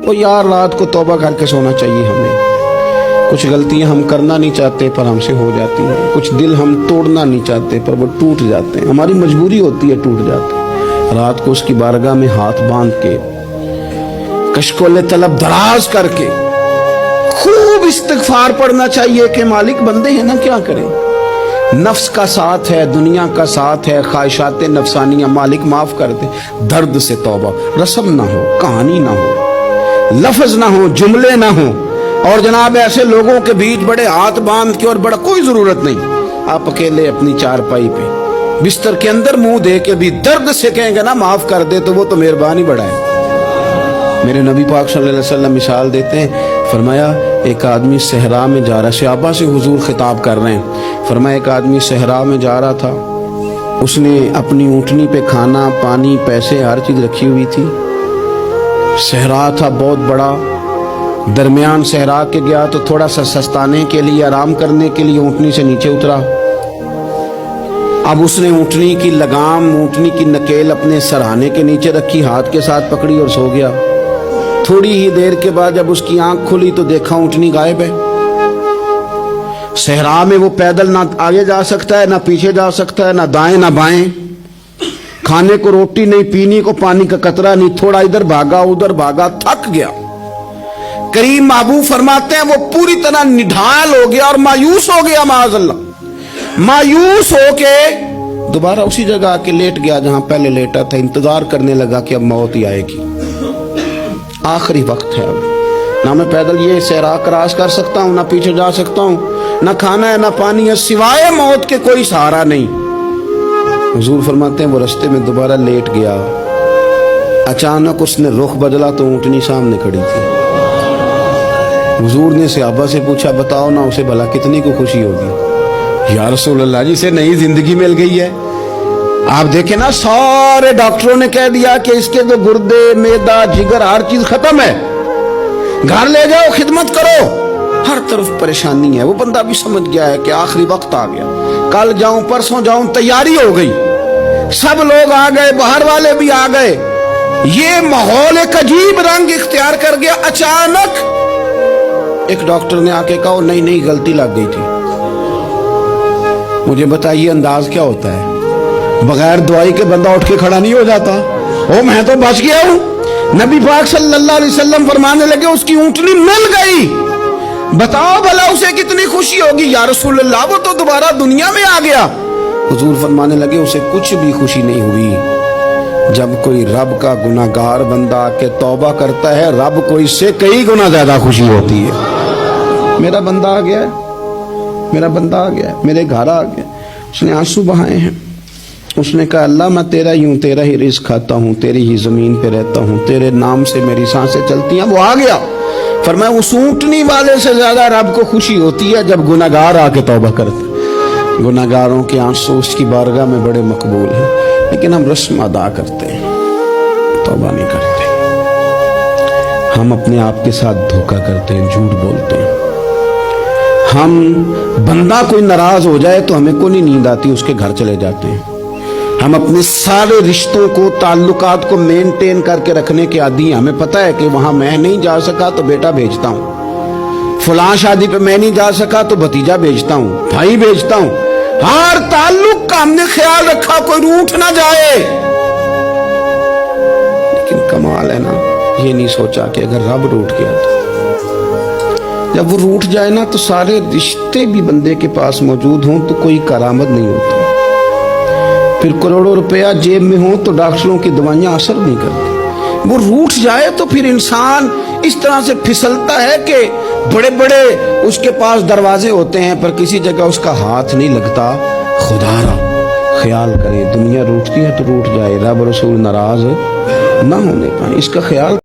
तो यार रात को तौबा करके सोना चाहिए हमें। कुछ गलतियां हम करना नहीं चाहते पर हमसे हो जाती हैं, कुछ दिल हम तोड़ना नहीं चाहते पर वो टूट जाते हैं, हमारी मजबूरी होती है टूट जाते हैं। रात को उसकी बारगाह में हाथ बांध के कशकोले तलब दराज करके खूब इस्तिगफार पढ़ना चाहिए कि मालिक बंदे हैं ना, क्या करें, नफ्स का साथ है, दुनिया का साथ है, ख्वाहिशात नफसानियां, मालिक माफ कर दे। दर्द से तौबा, रस्म ना हो, कहानी ना हो, लफ्ज ना हो, जुमले ना हो, और जनाब ऐसे लोगों के बीच बड़े हाथ बांध के और बड़ा कोई जरूरत नहीं। आप अकेले अपनी चारपाई पे बिस्तर के अंदर मुंह दे के भी दर्द से कहेंगे ना माफ कर दे, तो वो तो मेहरबानी बड़ा है। मेरे नबी पाक सल्लल्लाहु अलैहि वसल्लम मिसाल देते हैं, फरमाया एक आदमी सहरा में जा रहा, सहाबा से हुजूर खिताब कर रहे हैं, फरमाया एक आदमी सहरा में जा रहा था, उसने अपनी ऊँटनी पे खाना पानी पैसे हर चीज रखी हुई थी। सहरा था बहुत बड़ा, दरमियान सहरा के गया तो थोड़ा सा सस्ताने के लिए, आराम करने के लिए ऊँटनी से नीचे उतरा। अब उसने ऊँटनी की लगाम, ऊँटनी की नकेल अपने सरहाने के नीचे रखी, हाथ के साथ पकड़ी और सो गया। थोड़ी ही देर के बाद जब उसकी आंख खुली तो देखा ऊँटनी गायब है। सहरा में वो पैदल ना आगे जा सकता है, ना पीछे जा सकता है, ना दाएं ना बाएं, खाने को रोटी नहीं, पीने को पानी का कतरा नहीं, थोड़ा इधर भागा उधर भागा, थक गया। करीम महबूब फरमाते हैं वो पूरी तरह निढाल हो गया और मायूस हो गया, माअज़ल्लाह मायूस होके दोबारा उसी जगह आके लेट गया जहां पहले लेटा था। इंतजार करने लगा कि अब मौत ही आएगी, आखिरी वक्त है, अब ना मैं पैदल ये सहरा क्रॉस कर सकता हूं, ना पीछे जा सकता हूं, ना खाना है ना पानी है, सिवाय मौत के कोई सहारा नहीं। हुजूर फरमाते हैं वो रास्ते में दोबारा लेट गया। अचानक उसने रुख बदला तो ऊँटनी सामने खड़ी थी। हुजूर ने सहाबा से पूछा बताओ ना उसे भला कितनी को खुशी होगी। या रसूल अल्लाह जी से नई जिंदगी मिल गई है। आप देखें ना, सारे डॉक्टरों ने कह दिया कि इसके तो गुर्दे मैदा जिगर हर चीज खत्म है, घर ले जाओ खिदमत करो, हर तरफ परेशानी है। वो बंदा भी समझ गया है कि आखिरी वक्त आ गया, कल जाऊं परसों जाऊं, तैयारी हो गई, सब लोग आ गए, बाहर वाले भी आ गए, ये माहौल एक अजीब रंग इख्तियार कर गया। अचानक एक डॉक्टर ने आके कहा नहीं नहीं गलती लग गई थी। मुझे बताइए अंदाज क्या होता है, बगैर दवाई के बंदा उठ के खड़ा नहीं हो जाता। ओ मैं तो बच गया हूं। नबी पाक सल्लल्लाहु अलैहि वसल्लम फरमाने लगे उसकी ऊँटनी मिल गई, बताओ भला उसे कितनी खुशी होगी। या रसूल अल्लाह वो तो दोबारा दुनिया में आ गया। हुजूर फरमाने लगे उसे कुछ भी खुशी नहीं हुई। जब कोई रब का गुनाहगार बंदा आके तौबा करता है, रब को इससे कई गुना ज्यादा खुशी होती है। मेरा बंदा आ गया, मेरा बंदा आ गया, मेरे घर आ गया, उसने आंसू बहाए हैं, उसने कहा अल्लाह मैं तेरा ही हूँ, तेरा ही रिज़्क़ खाता हूँ, तेरी ही जमीन पे रहता हूँ, तेरे नाम से मेरी सांसें चलती हैं। वो आ गया। फरमाया उस ऊँटनी वाले से ज्यादा रब को खुशी होती है जब गुनाहगार आके तौबा करते। गुनाहगारों के आंसू उसकी बारगाह में बड़े मकबूल हैं, लेकिन हम रस्म अदा करते हैं, तौबा नहीं करते। हम अपने आप के साथ धोखा करते हैं, झूठ बोलते हैं। हम बंदा कोई नाराज हो जाए तो हमें को नहीं नींद आती, उसके घर चले जाते हैं। हम अपने सारे रिश्तों को ताल्लुकात को मेंटेन करके रखने के आदी हैं। हमें पता है कि वहां मैं नहीं जा सका तो बेटा भेजता हूं, फलां शादी पे मैं नहीं जा सका तो भतीजा भेजता हूं, भाई भेजता हूं। हर ताल्लुक का हमने ख्याल रखा कोई रूठ ना जाए। लेकिन कमाल है ना, ये नहीं सोचा कि अगर रब रूठ गया तो, जब वो रूठ जाए ना तो सारे रिश्ते भी बंदे के पास मौजूद हों तो कोई करामत नहीं होती। फिर करोड़ों रुपया जेब में हो तो डॉक्टरों की दवाइयां असर नहीं करती। वो रूठ जाए तो फिर इंसान इस तरह से फिसलता है कि बड़े बड़े उसके पास दरवाजे होते हैं पर किसी जगह उसका हाथ नहीं लगता। खुदारा ख्याल करे, दुनिया रूठती है तो रूठ जाए, रब रसूल नाराज ना होने पाए, इसका ख्याल